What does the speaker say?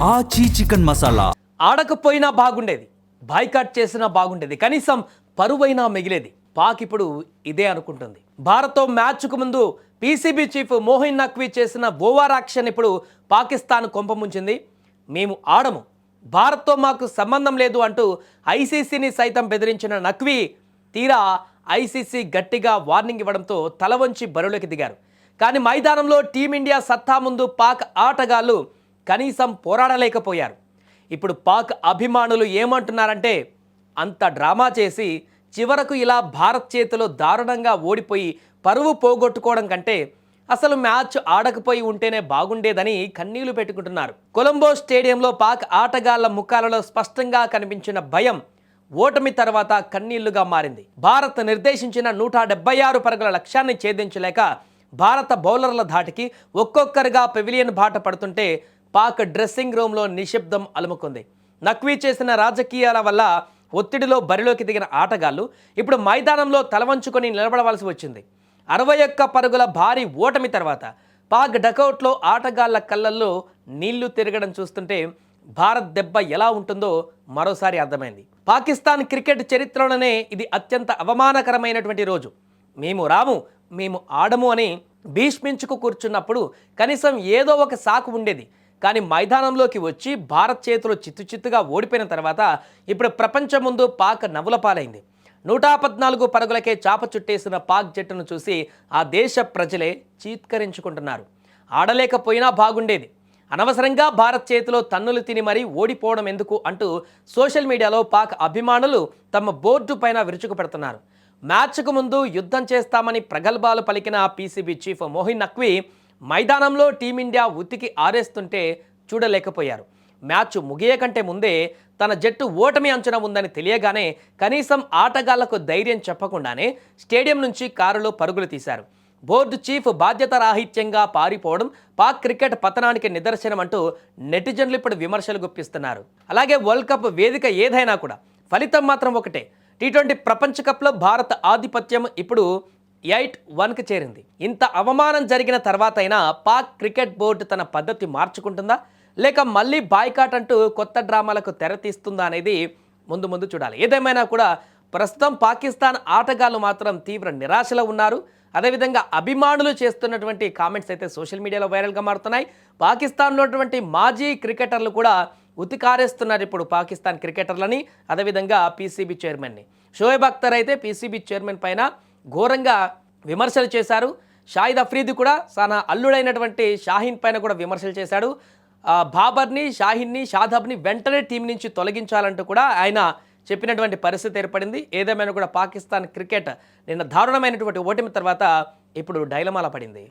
ఆచి చికెన్ మసాలా. ఆడకపోయినా బాగుండేది, బాయ్కాట్ చేసినా బాగుండేది, కనీసం పరువైనా మిగిలేది. పాక్ ఇప్పుడు ఇదే అనుకుంటుంది. భారత్తో మ్యాచ్కు ముందు పీసీబీ చీఫ్ మోహిన్ నఖ్వీ చేసిన ఓవర్ యాక్షన్ ఇప్పుడు పాకిస్తాన్ కొంపముంచింది. మేము ఆడము, భారత్తో మాకు సంబంధం లేదు అంటూ ఐసీసీని సైతం బెదిరించిన నఖ్వీ తీరా ఐసీసీ గట్టిగా వార్నింగ్ ఇవ్వడంతో తల వంచి బరువులోకి దిగారు. కానీ మైదానంలో టీమిండియా సత్తా ముందు పాక్ ఆటగాళ్లు కనీసం పోరాడలేకపోయారు. ఇప్పుడు పాక్ అభిమానులు ఏమంటున్నారంటే, అంత డ్రామా చేసి చివరకు ఇలా భారత్ చేతిలో దారుణంగా ఓడిపోయి పరువు పోగొట్టుకోవడం కంటే అసలు మ్యాచ్ ఆడకపోయి ఉంటేనే బాగుండేదని కన్నీళ్లు పెట్టుకుంటున్నారు. కొలంబో స్టేడియంలో పాక్ ఆటగాళ్ల ముఖాలలో స్పష్టంగా కనిపించిన భయం ఓటమి తర్వాత కన్నీళ్లుగా మారింది. భారత్ నిర్దేశించిన 176 పరుగుల లక్ష్యాన్ని ఛేదించలేక భారత బౌలర్ల ధాటికి ఒక్కొక్కరుగా పెవిలియన్ బాట పడుతుంటే పాక్ డ్రెస్సింగ్ రూమ్లో నిశ్శబ్దం అలుముకుంది. నఖ్వీ చేసిన రాజకీయాల వల్ల ఒత్తిడిలో బరిలోకి దిగిన ఆటగాళ్లు ఇప్పుడు మైదానంలో తలవంచుకొని నిలబడవలసి వచ్చింది. 61 పరుగుల భారీ ఓటమి తర్వాత పాక్ డకౌట్లో ఆటగాళ్ల కళ్ళల్లో నీళ్లు తిరగడం చూస్తుంటే భారత్ దెబ్బ ఎలా ఉంటుందో మరోసారి అర్థమైంది. పాకిస్తాన్ క్రికెట్ చరిత్రలోనే ఇది అత్యంత అవమానకరమైనటువంటి రోజు. మేము రాము, మేము ఆడము అని భీష్మించుకు కూర్చున్నప్పుడు కనీసం ఏదో ఒక సాకు ఉండేది. కానీ మైదానంలోకి వచ్చి భారత్ చేతిలో చిత్తుచిత్తుగా ఓడిపోయిన తర్వాత ఇప్పుడు ప్రపంచం ముందు పాక్ నవ్వుల పాలైంది. 114 పరుగులకే చాప చుట్టేసిన పాక్ జట్టును చూసి ఆ దేశ ప్రజలే చీత్కరించుకుంటున్నారు. ఆడలేకపోయినా బాగుండేది, అనవసరంగా భారత్ చేతిలో తన్నులు తిని మరీ ఓడిపోవడం ఎందుకు అంటూ సోషల్ మీడియాలో పాక్ అభిమానులు తమ బోర్డు పైన విరుచుకు పెడుతున్నారు. మ్యాచ్కు ముందు యుద్ధం చేస్తామని ప్రగల్భాలు పలికిన పీసీబీ చీఫ్ మోహిన్ నఖ్వీ మైదానంలో టీమిండియా ఉతికి ఆరేస్తుంటే చూడలేకపోయారు. మ్యాచ్ ముగియే కంటే ముందే తన జట్టు ఓటమి అంచనా ఉందని తెలియగానే కనీసం ఆటగాళ్లకు ధైర్యం చెప్పకుండానే స్టేడియం నుంచి కారులో పరుగులు తీశారు. బోర్డు చీఫ్ బాధ్యత రాహిత్యంగా పారిపోవడం పాక్ క్రికెట్ పతనానికి నిదర్శనం అంటూ నెటిజన్లు ఇప్పుడు విమర్శలు గుప్పిస్తున్నారు. అలాగే వరల్డ్ కప్ వేదిక ఏదైనా కూడా ఫలితం మాత్రం ఒకటే. టీ20 ప్రపంచ కప్లో భారత్ ఆధిపత్యం ఇప్పుడు 8-1కి చేరింది. ఇంత అవమానం జరిగిన తర్వాత అయినా పాక్ క్రికెట్ బోర్డు తన పద్ధతి మార్చుకుంటుందా, లేక మళ్ళీ బాయ్కాట్ అంటూ కొత్త డ్రామాలకు తెరతీస్తుందా అనేది ముందు చూడాలి. ఏదేమైనా కూడా ప్రస్తుతం పాకిస్తాన్ ఆటగాళ్లు మాత్రం తీవ్ర నిరాశలో ఉన్నారు. అదేవిధంగా అభిమానులు చేస్తున్నటువంటి కామెంట్స్ అయితే సోషల్ మీడియాలో వైరల్గా మారుతున్నాయి. పాకిస్తాన్లో ఉన్నటువంటి మాజీ క్రికెటర్లు కూడా ఉతికారేస్తున్నారు ఇప్పుడు పాకిస్తాన్ క్రికెటర్లని, అదేవిధంగా పీసీబీ చైర్మన్ని. షోయబ్ అఖ్తర్ అయితే పీసీబీ చైర్మన్ పైన ఘోరంగా విమర్శలు చేశారు. షాహిద్ అఫ్రీది కూడా తన అల్లుడైనటువంటి షాహీన్ పైన కూడా విమర్శలు చేశాడు. బాబర్ని, షాహీన్ని, షాదాబ్ని వెంటనే టీం నుంచి తొలగించాలంటూ కూడా ఆయన చెప్పినటువంటి పరిస్థితి ఏర్పడింది. ఏదేమైనా కూడా పాకిస్తాన్ క్రికెట్ నిన్న దారుణమైనటువంటి ఓటమి తర్వాత ఇప్పుడు డైలమాల పడింది.